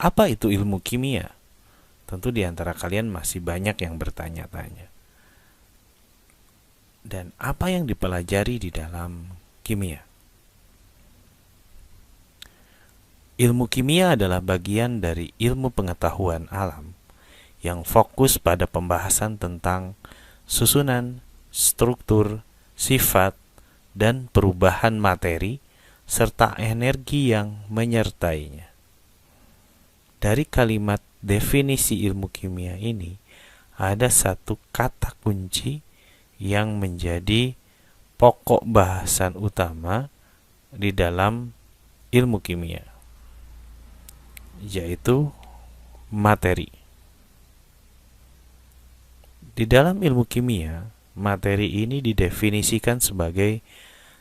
Apa itu ilmu kimia? Tentu di antara kalian masih banyak yang bertanya-tanya. Dan apa yang dipelajari di dalam kimia? Ilmu kimia adalah bagian dari ilmu pengetahuan alam yang fokus pada pembahasan tentang susunan, struktur, sifat, dan perubahan materi serta energi yang menyertainya. Dari kalimat definisi ilmu kimia ini, ada satu kata kunci yang menjadi pokok bahasan utama di dalam ilmu kimia, yaitu materi. Di dalam ilmu kimia, materi ini didefinisikan sebagai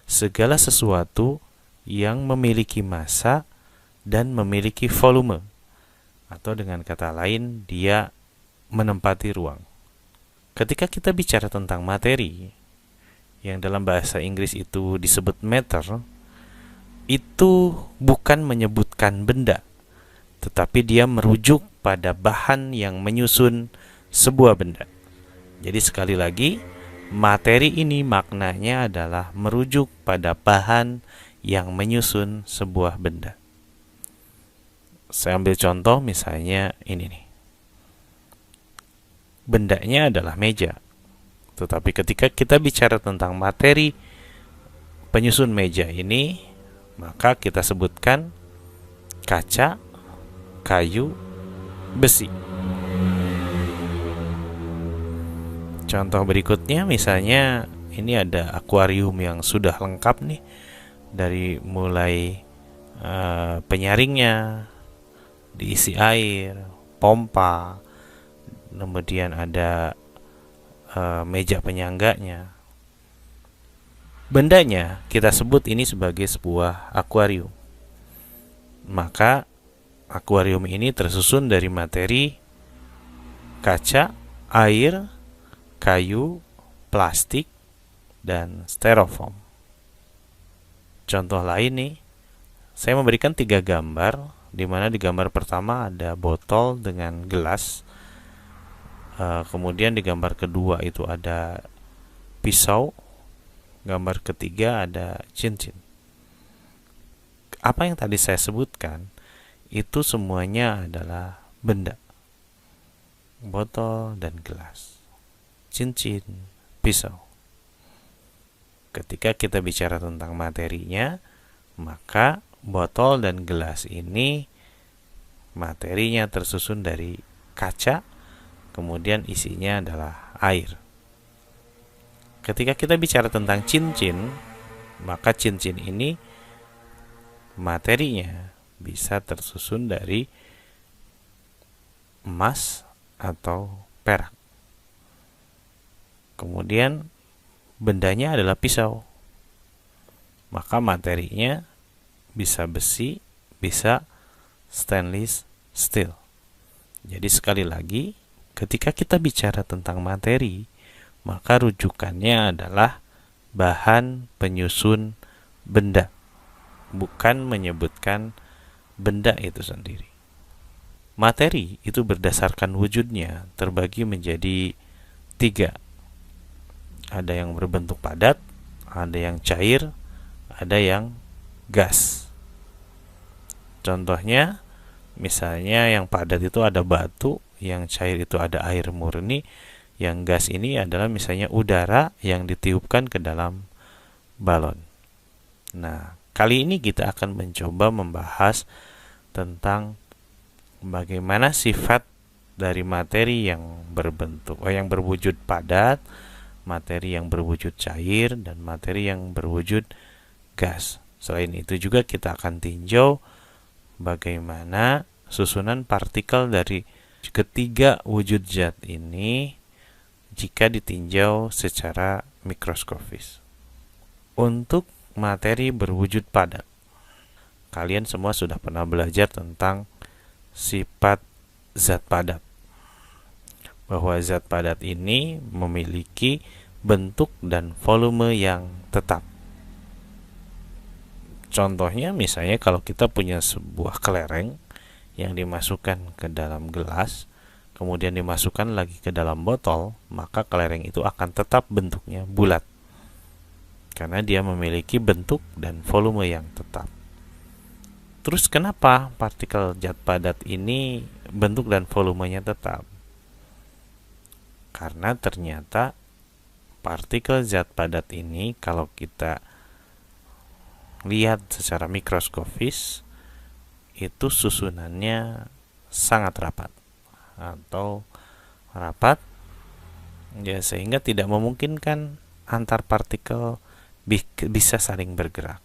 segala sesuatu yang memiliki massa dan memiliki volume, atau dengan kata lain, dia menempati ruang. Ketika kita bicara tentang materi, yang dalam bahasa Inggris itu disebut matter, itu bukan menyebutkan benda, tetapi dia merujuk pada bahan yang menyusun sebuah benda. Jadi sekali lagi, materi ini maknanya adalah merujuk pada bahan yang menyusun sebuah benda. Saya ambil contoh misalnya ini nih. Bendanya adalah meja. Tetapi ketika kita bicara tentang materi penyusun meja ini, maka kita sebutkan kaca, kayu, besi. Contoh berikutnya misalnya ini ada akuarium yang sudah lengkap nih, dari mulai penyaringnya, diisi air, pompa, kemudian ada meja penyangganya. Bendanya kita sebut ini sebagai sebuah akuarium. Maka akuarium ini tersusun dari materi kaca, air, kayu, plastik, dan styrofoam. Contoh lain nih, saya memberikan 3 gambar, di mana di gambar pertama ada botol dengan gelas, kemudian di gambar kedua itu ada pisau, gambar ketiga ada cincin. Apa yang tadi saya sebutkan itu semuanya adalah benda, botol dan gelas, cincin, pisau. Ketika kita bicara tentang materinya, maka botol dan gelas ini materinya tersusun dari kaca, kemudian isinya adalah air. Ketika kita bicara tentang cincin, maka cincin ini materinya bisa tersusun dari emas atau perak. Kemudian bendanya adalah pisau, maka materinya bisa besi, bisa stainless steel. Jadi sekali lagi, ketika kita bicara tentang materi, maka rujukannya adalah bahan penyusun benda, bukan menyebutkan benda itu sendiri. Materi itu berdasarkan wujudnya terbagi menjadi 3. Ada yang berbentuk padat, ada yang cair, ada yang gas. Contohnya, misalnya yang padat itu ada batu, yang cair itu ada air murni, yang gas ini adalah misalnya udara yang ditiupkan ke dalam balon. Nah, kali ini kita akan mencoba membahas tentang bagaimana sifat dari materi yang berwujud padat, materi yang berwujud cair, dan materi yang berwujud gas. Selain itu juga kita akan tinjau bagaimana susunan partikel dari ketiga wujud zat ini jika ditinjau secara mikroskopis. Untuk materi berwujud padat, kalian semua sudah pernah belajar tentang sifat zat padat, bahwa zat padat ini memiliki bentuk dan volume yang tetap. Contohnya misalnya kalau kita punya sebuah kelereng yang dimasukkan ke dalam gelas, kemudian dimasukkan lagi ke dalam botol, maka kelereng itu akan tetap bentuknya bulat. Karena dia memiliki bentuk dan volume yang tetap. Terus kenapa partikel zat padat ini bentuk dan volumenya tetap? Karena ternyata partikel zat padat ini kalau kita lihat secara mikroskopis itu susunannya sangat rapat atau rapat ya, sehingga tidak memungkinkan antar partikel bisa saling bergerak,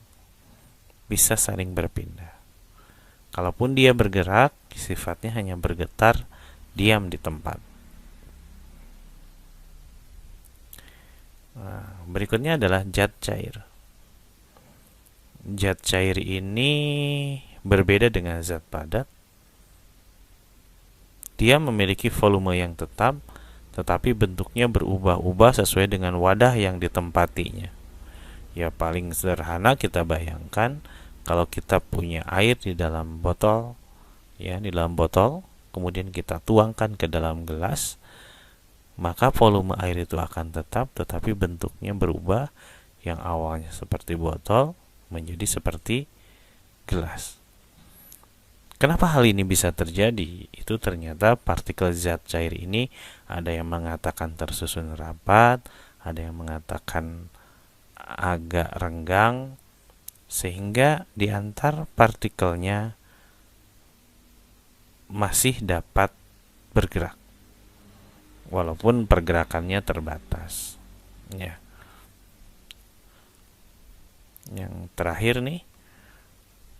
bisa saling berpindah. Kalaupun dia bergerak, sifatnya hanya bergetar diam di tempat. Nah, berikutnya adalah zat cair. Zat cair ini berbeda dengan zat padat. Dia memiliki volume yang tetap, tetapi bentuknya berubah-ubah sesuai dengan wadah yang ditempatinya. Ya, paling sederhana kita bayangkan kalau kita punya air di dalam botol, ya, di dalam botol, kemudian kita tuangkan ke dalam gelas, maka volume air itu akan tetap, tetapi bentuknya berubah, yang awalnya seperti botol menjadi seperti gelas. Kenapa hal ini bisa terjadi? Itu ternyata partikel zat cair ini ada yang mengatakan tersusun rapat, ada yang mengatakan agak renggang, sehingga di antar partikelnya masih dapat bergerak walaupun pergerakannya terbatas. Ya. Yang terakhir nih,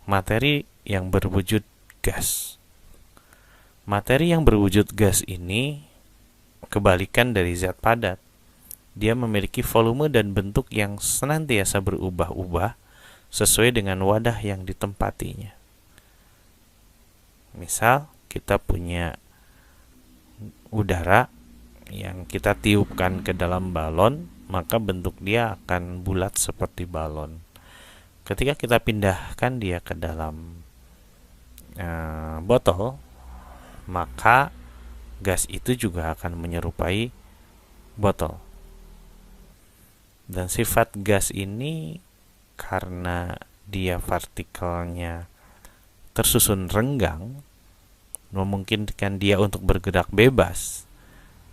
materi yang berwujud gas. Materi yang berwujud gas ini kebalikan dari zat padat. Dia memiliki volume dan bentuk yang senantiasa berubah-ubah sesuai dengan wadah yang ditempatinya. Misal, kita punya udara yang kita tiupkan ke dalam balon, maka bentuk dia akan bulat seperti balon. Ketika kita pindahkan dia ke dalam botol, maka gas itu juga akan menyerupai botol. Dan sifat gas ini karena dia partikelnya tersusun renggang, memungkinkan dia untuk bergerak bebas.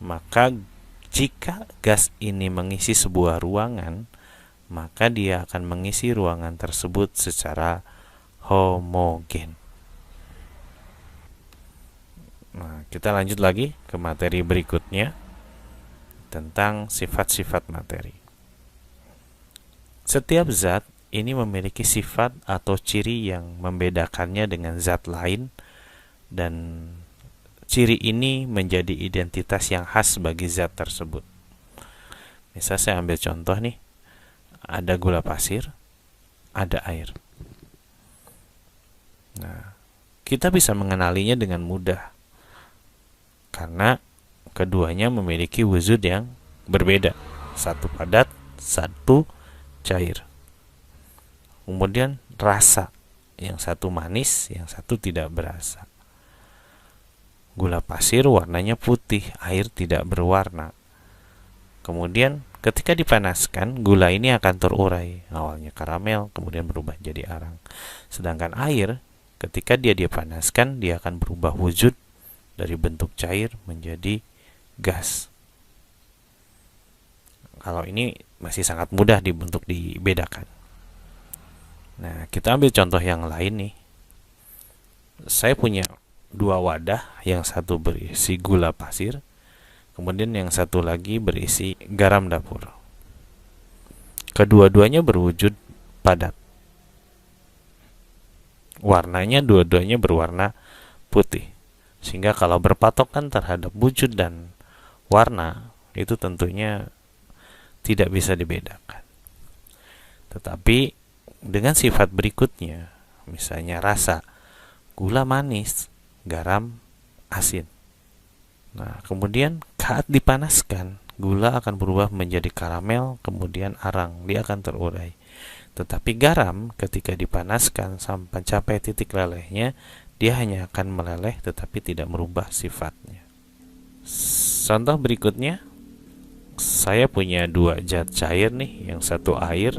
Maka jika gas ini mengisi sebuah ruangan, maka dia akan mengisi ruangan tersebut secara homogen. Nah, kita lanjut lagi ke materi berikutnya tentang sifat-sifat materi. Setiap zat ini memiliki sifat atau ciri yang membedakannya dengan zat lain, dan ciri ini menjadi identitas yang khas bagi zat tersebut. Misal saya ambil contoh nih, ada gula pasir, ada air. Nah, kita bisa mengenalinya dengan mudah karena keduanya memiliki wujud yang berbeda. Satu padat, satu cair. Kemudian rasa, yang satu manis, yang satu tidak berasa. Gula pasir warnanya putih, air tidak berwarna. Kemudian ketika dipanaskan, gula ini akan terurai. Awalnya karamel, kemudian berubah jadi arang. Sedangkan air, ketika dia dipanaskan, dia akan berubah wujud dari bentuk cair menjadi gas. Kalau ini masih sangat mudah untuk dibedakan. Nah, kita ambil contoh yang lain nih. Saya punya dua wadah, yang satu berisi gula pasir, kemudian yang satu lagi berisi garam dapur. Kedua-duanya berwujud padat. Warnanya dua-duanya berwarna putih. Sehingga kalau berpatokan terhadap wujud dan warna, itu tentunya tidak bisa dibedakan. Tetapi dengan sifat berikutnya, misalnya rasa, gula manis, garam asin. Nah, kemudian saat dipanaskan, gula akan berubah menjadi karamel, kemudian arang, dia akan terurai. Tetapi garam ketika dipanaskan sampai capai titik lelehnya, dia hanya akan meleleh tetapi tidak merubah sifatnya. Contoh berikutnya, saya punya dua zat cair nih, yang satu air,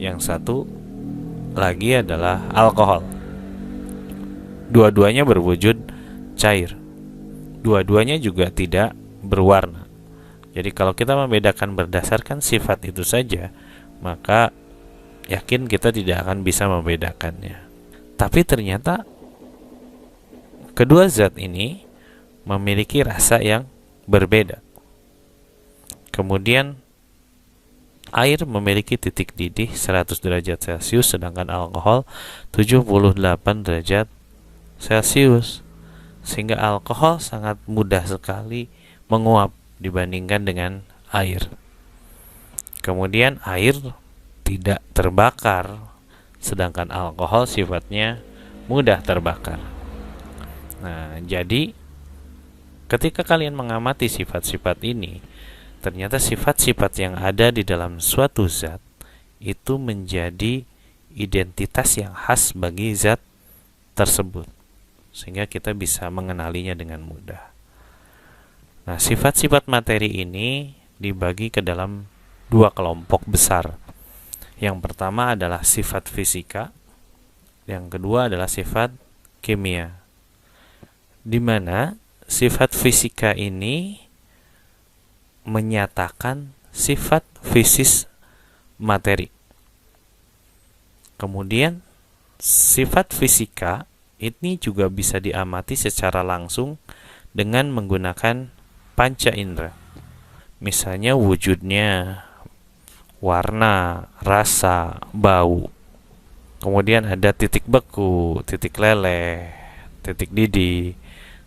yang satu lagi adalah alkohol. Dua-duanya berwujud cair. Dua-duanya juga tidak berwarna. Jadi kalau kita membedakan berdasarkan sifat itu saja, maka yakin kita tidak akan bisa membedakannya. Tapi ternyata kedua zat ini memiliki rasa yang berbeda. Kemudian air memiliki titik didih 100 derajat Celcius, sedangkan alkohol 78 derajat Celcius. Sehingga alkohol sangat mudah sekali menguap dibandingkan dengan air. Kemudian air tidak terbakar, sedangkan alkohol sifatnya mudah terbakar. Nah, jadi ketika kalian mengamati sifat-sifat ini, ternyata sifat-sifat yang ada di dalam suatu zat itu menjadi identitas yang khas bagi zat tersebut, sehingga kita bisa mengenalinya dengan mudah. Nah, sifat-sifat materi ini dibagi ke dalam dua kelompok besar. Yang pertama adalah sifat fisika, yang kedua adalah sifat kimia. Di mana sifat fisika ini menyatakan sifat fisis materi. Kemudian sifat fisika ini juga bisa diamati secara langsung dengan menggunakan panca indera. Misalnya wujudnya, warna, rasa, bau. Kemudian ada titik beku, titik leleh, titik didih,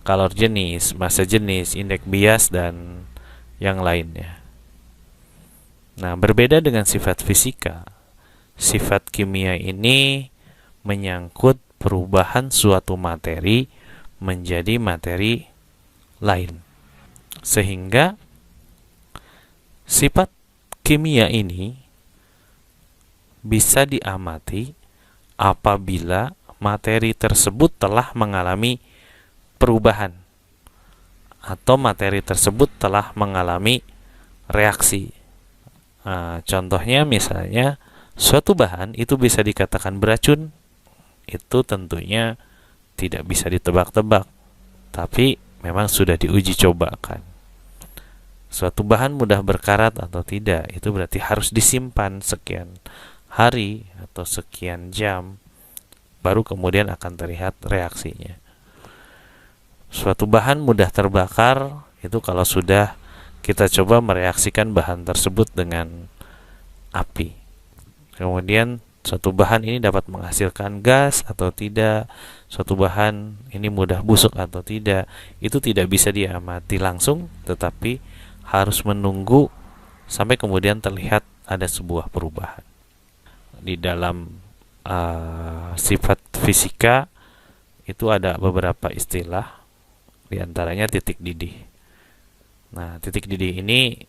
kalor jenis, massa jenis, indeks bias, dan yang lainnya. Nah, berbeda dengan sifat fisika, sifat kimia ini menyangkut perubahan suatu materi menjadi materi lain. Sehingga sifat kimia ini bisa diamati apabila materi tersebut telah mengalami perubahan atau materi tersebut telah mengalami reaksi. Contohnya misalnya suatu bahan itu bisa dikatakan beracun, itu tentunya tidak bisa ditebak-tebak, tapi memang sudah diuji cobakan. Suatu bahan mudah berkarat atau tidak, itu berarti harus disimpan sekian hari atau sekian jam, baru kemudian akan terlihat reaksinya. Suatu bahan mudah terbakar, itu kalau sudah kita coba mereaksikan bahan tersebut dengan api. Kemudian suatu bahan ini dapat menghasilkan gas atau tidak, suatu bahan ini mudah busuk atau tidak, itu tidak bisa diamati langsung, tetapi harus menunggu sampai kemudian terlihat ada sebuah perubahan. Di dalam sifat fisika itu ada beberapa istilah, diantaranya titik didih. Nah, titik didih ini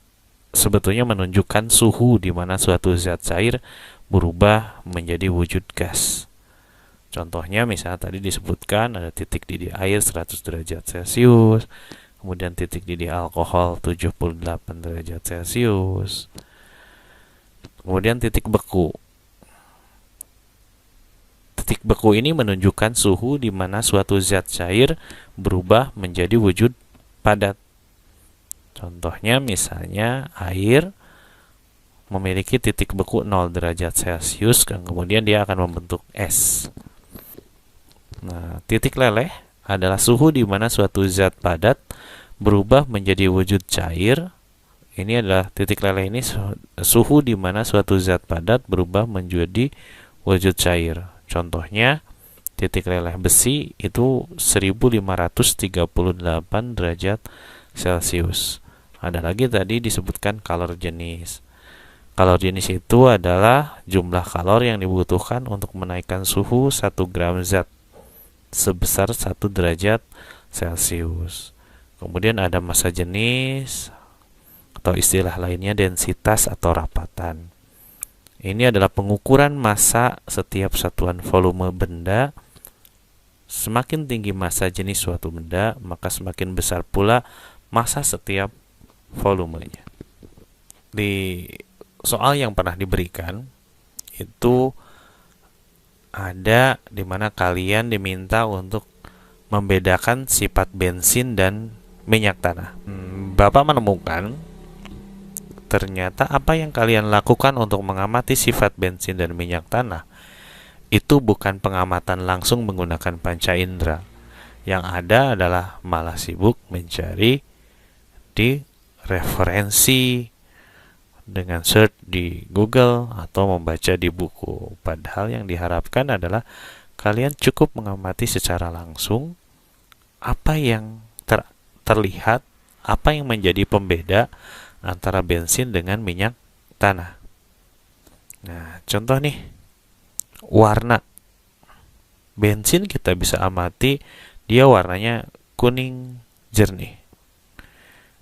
sebetulnya menunjukkan suhu di mana suatu zat cair berubah menjadi wujud gas. Contohnya misalnya tadi disebutkan ada titik didih air 100 derajat Celcius, kemudian titik didih alkohol 78 derajat Celcius, kemudian titik beku. Titik beku ini menunjukkan suhu di mana suatu zat cair berubah menjadi wujud padat. Contohnya misalnya air memiliki titik beku 0 derajat Celcius dan kemudian dia akan membentuk es. Nah, titik leleh adalah suhu di mana suatu zat padat berubah menjadi wujud cair. Ini adalah titik leleh ini suhu di mana suatu zat padat berubah menjadi wujud cair. Contohnya titik leleh besi itu 1538 derajat Celcius. Ada lagi tadi disebutkan kalor jenis. Kalor jenis itu adalah jumlah kalor yang dibutuhkan untuk menaikkan suhu 1 gram zat sebesar 1 derajat Celcius. Kemudian ada massa jenis atau istilah lainnya densitas atau rapatan. Ini adalah pengukuran massa setiap satuan volume benda Semakin tinggi massa jenis suatu benda, maka semakin besar pula massa setiap volumenya. Di soal yang pernah diberikan itu ada di mana kalian diminta untuk membedakan sifat bensin dan minyak tanah. Bapak menemukan ternyata apa yang kalian lakukan untuk mengamati sifat bensin dan minyak tanah itu bukan pengamatan langsung menggunakan panca indera. Yang ada adalah malah sibuk mencari di referensi dengan search di Google atau membaca di buku. Padahal yang diharapkan adalah kalian cukup mengamati secara langsung apa yang terlihat, apa yang menjadi pembeda antara bensin dengan minyak tanah. Nah, contoh nih, warna. Bensin kita bisa amati, dia warnanya kuning jernih.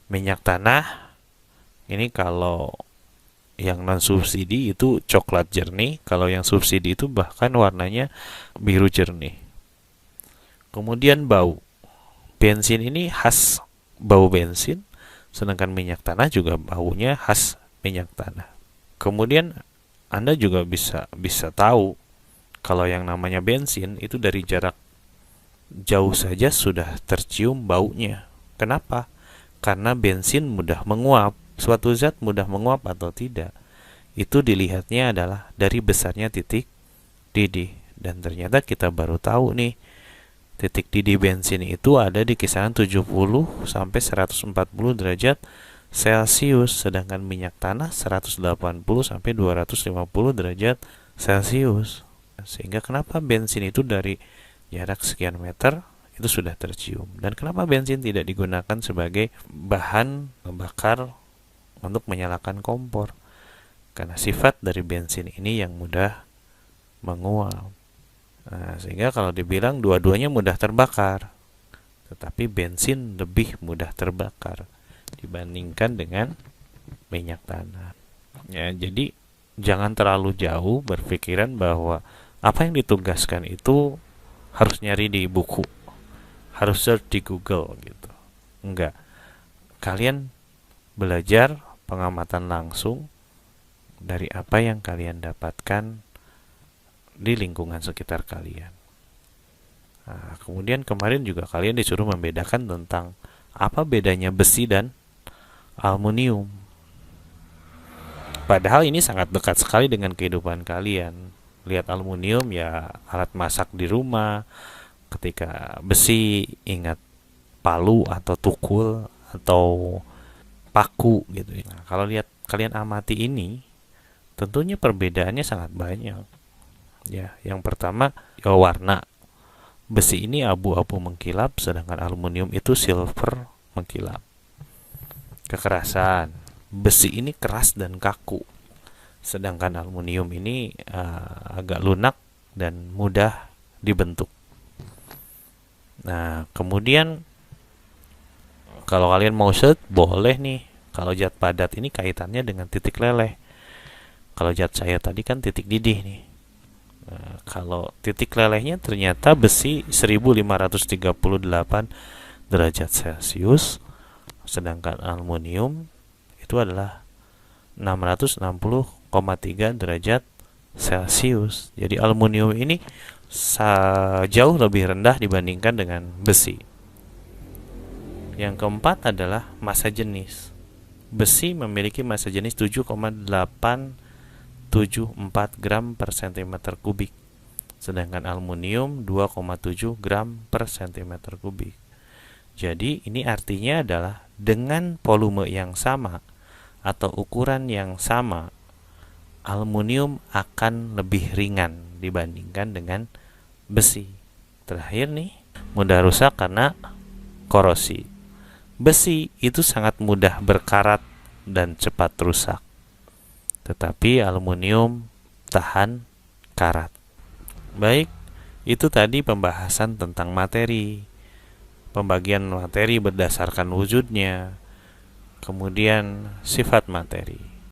Minyak tanah, ini kalau yang non subsidi itu coklat jernih, kalau yang subsidi itu bahkan warnanya biru jernih. Kemudian bau. Bensin ini khas bau bensin, sedangkan minyak tanah juga baunya khas minyak tanah. Kemudian Anda juga bisa tahu kalau yang namanya bensin itu dari jarak jauh saja sudah tercium baunya. Kenapa? Karena bensin mudah menguap. Suatu zat mudah menguap atau tidak, itu dilihatnya adalah dari besarnya titik didih. Dan ternyata kita baru tahu nih, titik didih bensin itu ada di kisaran 70 sampai 140 derajat Celcius, sedangkan minyak tanah 180 sampai 250 derajat Celcius. Sehingga kenapa bensin itu dari jarak sekian meter itu sudah tercium. Dan kenapa bensin tidak digunakan sebagai bahan membakar untuk menyalakan kompor? Karena sifat dari bensin ini yang mudah menguap. Nah, sehingga kalau dibilang dua-duanya mudah terbakar, tetapi bensin lebih mudah terbakar dibandingkan dengan minyak tanah. Ya, jadi jangan terlalu jauh berpikiran bahwa apa yang ditugaskan itu harus nyari di buku, harus search di Google gitu. Enggak. Kalian belajar pengamatan langsung dari apa yang kalian dapatkan di lingkungan sekitar kalian. Nah, kemudian kemarin juga kalian disuruh membedakan tentang apa bedanya besi dan aluminium. Padahal ini sangat dekat sekali dengan kehidupan kalian. Lihat aluminium ya alat masak di rumah. Ketika besi ingat palu atau tukul atau paku gitu. Nah, kalau lihat kalian amati ini, tentunya perbedaannya sangat banyak. Ya, yang pertama ya warna. Besi ini abu-abu mengkilap, sedangkan aluminium itu silver mengkilap. Kekerasan. Besi ini keras dan kaku, sedangkan aluminium ini agak lunak dan mudah dibentuk. Nah, kemudian kalau kalian mau search boleh nih. Kalau zat padat ini kaitannya dengan titik leleh. Kalau zat cair tadi kan titik didih nih. Nah, kalau titik lelehnya ternyata besi 1538 derajat Celcius, sedangkan aluminium itu adalah 660,3 derajat Celcius. Jadi aluminium ini jauh lebih rendah dibandingkan dengan besi. Yang keempat adalah massa jenis. Besi memiliki massa jenis 7,874 gram per cm kubik, sedangkan aluminium 2,7 gram per cm kubik. Jadi ini artinya adalah dengan volume yang sama atau ukuran yang sama, aluminium akan lebih ringan dibandingkan dengan besi. Terakhir nih, mudah rusak karena korosi. Besi itu sangat mudah berkarat dan cepat rusak, tetapi aluminium tahan karat. Baik, itu tadi pembahasan tentang materi, pembagian materi berdasarkan wujudnya, kemudian sifat materi.